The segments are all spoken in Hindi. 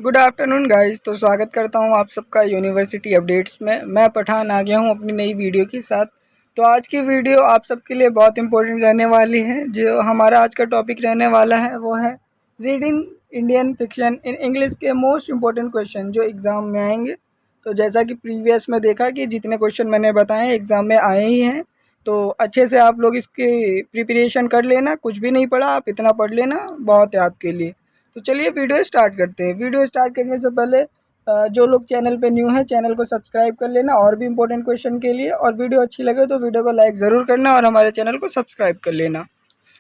Good afternoon guys. तो स्वागत करता हूं आप सबका यूनिवर्सिटी अपडेट्स में। मैं पठान आ गया हूं अपनी नई वीडियो के साथ। तो आज की वीडियो आप सबके लिए बहुत इंपॉर्टेंट रहने वाली है। जो हमारा आज का टॉपिक रहने वाला है वो है reading Indian fiction in English के मोस्ट इम्पोर्टेंट क्वेश्चन जो एग्ज़ाम में आएंगे। तो जैसा कि प्रीवियस में देखा कि जितने क्वेश्चन मैंने बताए एग्ज़ाम में आए ही हैं, तो अच्छे से आप लोग इसकी प्रिपरेशन कर लेना। कुछ भी नहीं पढ़ा आप इतना पढ़ लेना, बहुत है आपके लिए। तो चलिए वीडियो स्टार्ट करते हैं। वीडियो स्टार्ट करने से पहले जो लोग चैनल पे न्यू हैं चैनल को सब्सक्राइब कर लेना और भी इंपॉर्टेंट क्वेश्चन के लिए। और वीडियो अच्छी लगे तो वीडियो को लाइक ज़रूर करना और हमारे चैनल को सब्सक्राइब कर लेना।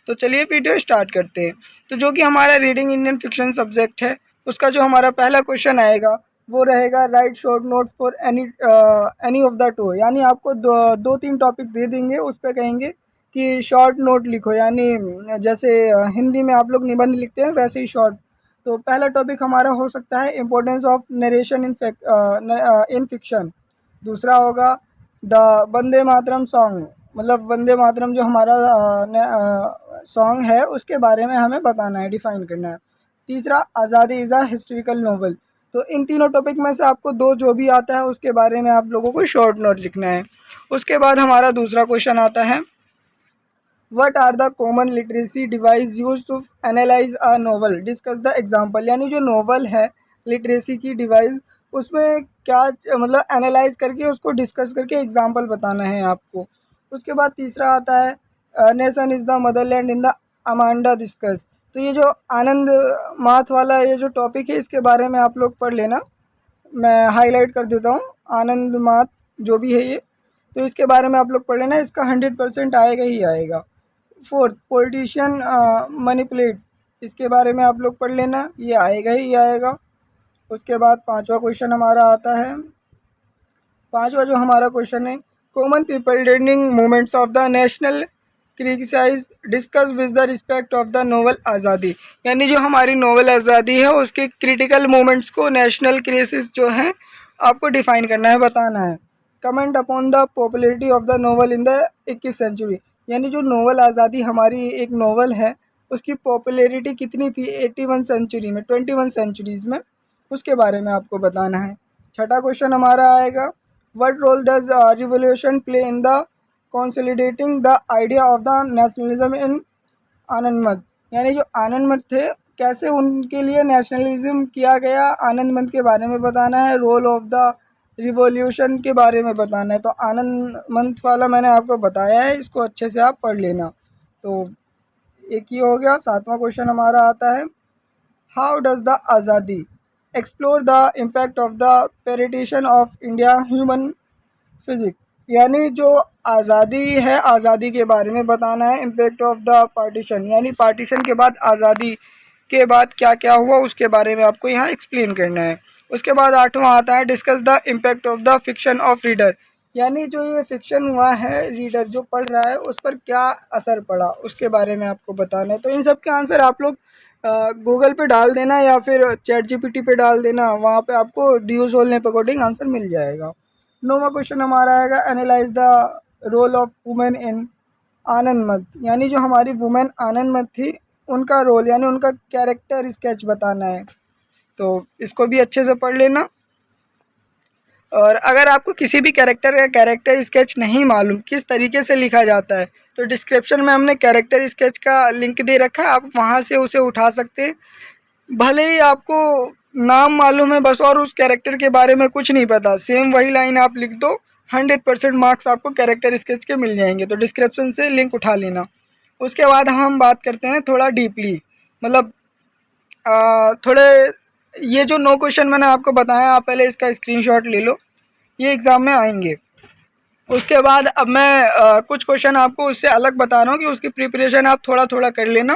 तो चलिए वीडियो स्टार्ट करते हैं। तो जो कि हमारा रीडिंग इंडियन फिक्शन सब्जेक्ट है, उसका जो हमारा पहला क्वेश्चन आएगा वो रहेगा right short notes for any of the two. यानी आपको दो तीन टॉपिक दे देंगे, उस पर कहेंगे कि शॉर्ट नोट लिखो। यानी जैसे हिंदी में आप लोग निबंध लिखते हैं वैसे ही शॉर्ट। तो पहला टॉपिक हमारा हो सकता है importance of narration in fiction. दूसरा होगा द वंदे मातरम सॉन्ग, मतलब वंदे मातरम जो हमारा सॉन्ग है उसके बारे में हमें बताना है, डिफाइन करना है। तीसरा आज़ादी इज़ अ हिस्ट्रिकल नोवेल। तो इन तीनों टॉपिक में से आपको दो जो भी आता है उसके बारे में आप लोगों को शॉर्ट नोट लिखना है। उसके बाद हमारा दूसरा क्वेश्चन आता है what are the common literacy device use to analyse a novel, discuss the example. यानी जो नोवेल है लिटरेसी की डिवाइस, उसमें क्या मतलब एनालाइज करके उसको डिस्कस करके एग्जाम्पल बताना है आपको। उसके बाद तीसरा आता है nation is the Motherland in the Amanda discuss. तो ये जो आनंद माथ वाला ये जो टॉपिक है इसके बारे में आप लोग पढ़ लेना। मैं हाईलाइट कर देता हूँ आनंद माथ जो भी है ये, तो इसके बारे में आप लोग पढ़ लेना। इसका 100% आएगा ही आएगा। फोर्थ पॉलिटिशियन मैनिपुलेट, इसके बारे में आप लोग पढ़ लेना, ये आएगा ही आएगा। उसके बाद पांचवा क्वेश्चन हमारा आता है, पांचवा जो हमारा क्वेश्चन है common people during movements of the national criticise discuss with the respect of the novel Azadi. यानी जो हमारी नोवेल आज़ादी है उसके क्रिटिकल मोमेंट्स को, नेशनल क्राइसिस जो है आपको डिफाइन करना है, बताना है। Comment upon the popularity of the novel in the 21वीं सेंचुरी। यानी जो नोवेल आज़ादी हमारी एक नोवेल है उसकी पॉपुलैरिटी कितनी थी 81 सेंचुरी में, 21 सेंचुरीज़ में, उसके बारे में आपको बताना है। छठा क्वेश्चन हमारा आएगा what role does revolution play in the consolidating the idea of the nationalism in आनंद मत। यानी जो आनंद मत थे कैसे उनके लिए नेशनलिज्म किया गया, आनंद मत के बारे में बताना है। रोल ऑफ द रिवॉल्यूशन के बारे में बताना है। तो आनंद मंथ वाला मैंने आपको बताया है, इसको अच्छे से आप पढ़ लेना। तो एक ही हो गया। सातवां क्वेश्चन हमारा आता है how does the Azadi explore the impact of the partition of India human physics. यानी जो आज़ादी है आज़ादी के बारे में बताना है। इम्पैक्ट ऑफ द पार्टीशन, यानी पार्टीशन के बाद आज़ादी के बाद क्या क्या हुआ उसके बारे में आपको यहाँ एक्सप्लेन करना है। उसके बाद आठवां आता है discuss the impact of the fiction of reader. यानी जो ये फिक्शन हुआ है, रीडर जो पढ़ रहा है उस पर क्या असर पड़ा उसके बारे में आपको बताना है। तो इन सब के आंसर आप लोग गूगल पे डाल देना या फिर चैट जीपीटी पे डाल देना, वहाँ पे आपको ड्यूज होल नेप अकॉर्डिंग आंसर मिल जाएगा। नौवा क्वेश्चन हमारा आएगा analyse the role of women in आनंद मत। यानी जो हमारी वुमेन आनंद मत थी उनका रोल यानी उनका कैरेक्टर स्केच बताना है। तो इसको भी अच्छे से पढ़ लेना। और अगर आपको किसी भी कैरेक्टर का कैरेक्टर स्केच नहीं मालूम किस तरीके से लिखा जाता है, तो डिस्क्रिप्शन में हमने कैरेक्टर स्केच का लिंक दे रखा है, आप वहाँ से उसे उठा सकते हैं। भले ही आपको नाम मालूम है बस और उस कैरेक्टर के बारे में कुछ नहीं पता, सेम वही लाइन आप लिख दो, 100% मार्क्स आपको कैरेक्टर स्केच के मिल जाएंगे। तो डिस्क्रिप्शन से लिंक उठा लेना। उसके बाद हम बात करते हैं थोड़ा डीपली, मतलब थोड़े ये जो 9 क्वेश्चन मैंने आपको बताया आप पहले इसका स्क्रीनशॉट ले लो, ये एग्ज़ाम में आएंगे। उसके बाद अब मैं कुछ क्वेश्चन आपको उससे अलग बता रहा हूँ कि उसकी प्रिपरेशन आप थोड़ा थोड़ा कर लेना,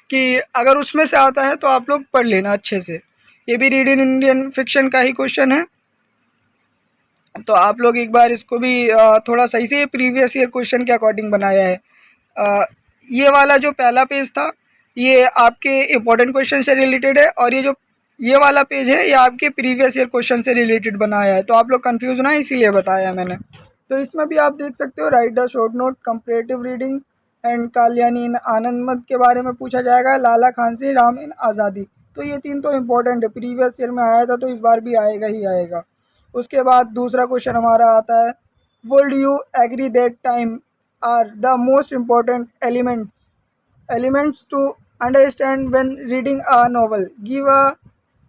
कि अगर उसमें से आता है तो आप लोग पढ़ लेना अच्छे से। ये भी रीडिंग इंडियन फिक्शन का ही क्वेश्चन है, तो आप लोग एक बार इसको भी थोड़ा सही से प्रीवियस ईयर क्वेश्चन के अकॉर्डिंग बनाया है। ये वाला जो पहला पेज था ये आपके इम्पोर्टेंट क्वेश्चन से रिलेटेड है, और ये वाला पेज है ये आपके प्रीवियस ईयर क्वेश्चन से रिलेटेड बनाया है। तो आप लोग कंफ्यूज ना, इसीलिए बताया मैंने। तो इसमें भी आप देख सकते हो write the short note comparative reading and Kalyani in Anandmath के बारे में पूछा जाएगा, लाला खान से राम इन आज़ादी। तो ये 3 तो इम्पोर्टेंट है, प्रीवियस ईयर में आया था तो इस बार भी आएगा ही आएगा। उसके बाद दूसरा क्वेश्चन हमारा आता है, would you agree that time are the most important elements to understand when reading a novel, give a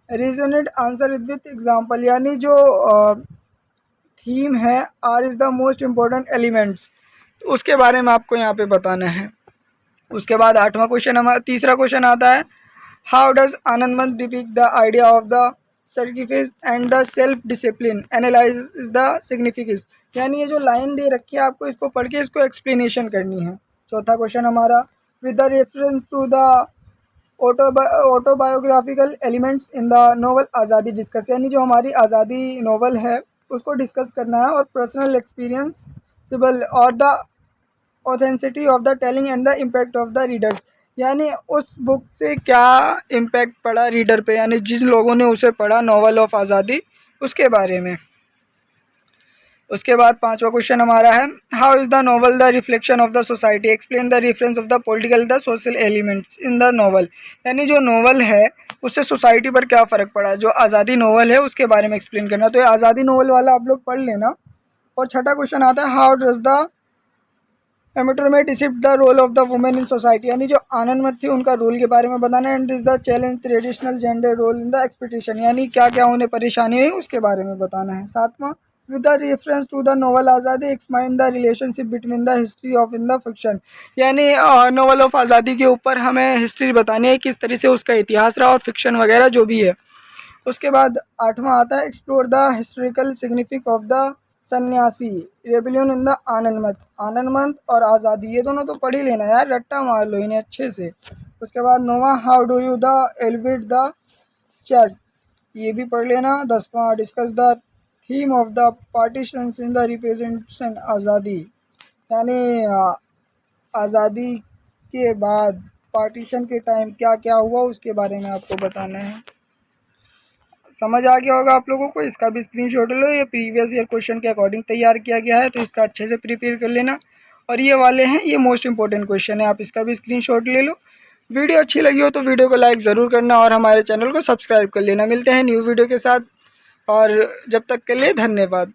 reasoned answer with example. यानी जो थीम है are is the most important elements, तो उसके बारे में आपको यहाँ पे बताना है। उसके बाद आठवां क्वेश्चन हमारा तीसरा क्वेश्चन आता है, how does Anandmath depict the idea of the sacrifice and the self discipline, analyse the significance. यानी ये जो लाइन दे रखी है आपको इसको पढ़ के इसको एक्सप्लेनेशन करनी है। चौथा क्वेश्चन हमारा, with the reference to the autobiographical elements in the novel Azadi discuss. यानी जो हमारी आज़ादी नोवेल है उसको डिस्कस करना है, और पर्सनल एक्सपीरियंस सिबल और the ऑथेंसिटी of the telling and the impact of the readers. यानी उस बुक से क्या इम्पैक्ट पड़ा रीडर पे, यानी जिन लोगों ने उसे पढ़ा नोवेल ऑफ आज़ादी उसके बारे में। उसके बाद पांचवा क्वेश्चन हमारा है, how is the novel the reflection of the society, explain the reference of the political the social elements in the novel. यानी जो नोवेल है उससे सोसाइटी पर क्या फ़र्क पड़ा, जो आज़ादी नोवेल है उसके बारे में एक्सप्लेन करना। तो ये आज़ादी नोवेल वाला आप लोग पढ़ लेना। और छठा क्वेश्चन आता है, हाउ डज द एमेटर में depict the role of the women in society. यानी जो आनंदमठ थी उनका रोल के बारे में बताना है। And is the challenge traditional gender role in the expectation, यानी क्या क्या उन्हें परेशानी हुई उसके बारे में बताना है। सातवां, with the reference to the novel Azadi explain the relationship between the history of in the fiction. यानी नोवेल ऑफ आज़ादी के ऊपर हमें हिस्ट्री बतानी है, किस तरह से उसका इतिहास रहा और फिक्शन वगैरह जो भी है। उसके बाद आठवां आता है, explore the historical significance of the sannyasi rebellion in the Anandmath और आज़ादी, ये दोनों तो पढ़ ही लेना यार, रट्टा मार लो इन्हें अच्छे से। उसके बाद नौवां, how do you the elevate the church, ये भी पढ़ लेना। 10वां, discuss the theme of the partitions in the representation Azadi. यानी आज़ादी के बाद पार्टीशन के टाइम क्या क्या हुआ उसके बारे में आपको बताना है। समझ आ गया होगा आप लोगों को। इसका भी स्क्रीनशॉट लो, ये प्रीवियस ईयर क्वेश्चन के अकॉर्डिंग तैयार किया गया है, तो इसका अच्छे से प्रिपेयर कर लेना। और ये वाले हैं, ये मोस्ट इंपॉर्टेंट क्वेश्चन है, आप इसका भी स्क्रीनशॉट ले लो। वीडियो अच्छी लगी हो तो वीडियो को लाइक ज़रूर करना और हमारे चैनल को सब्सक्राइब कर लेना। मिलते हैं न्यू वीडियो के साथ, और जब तक के लिए धन्यवाद।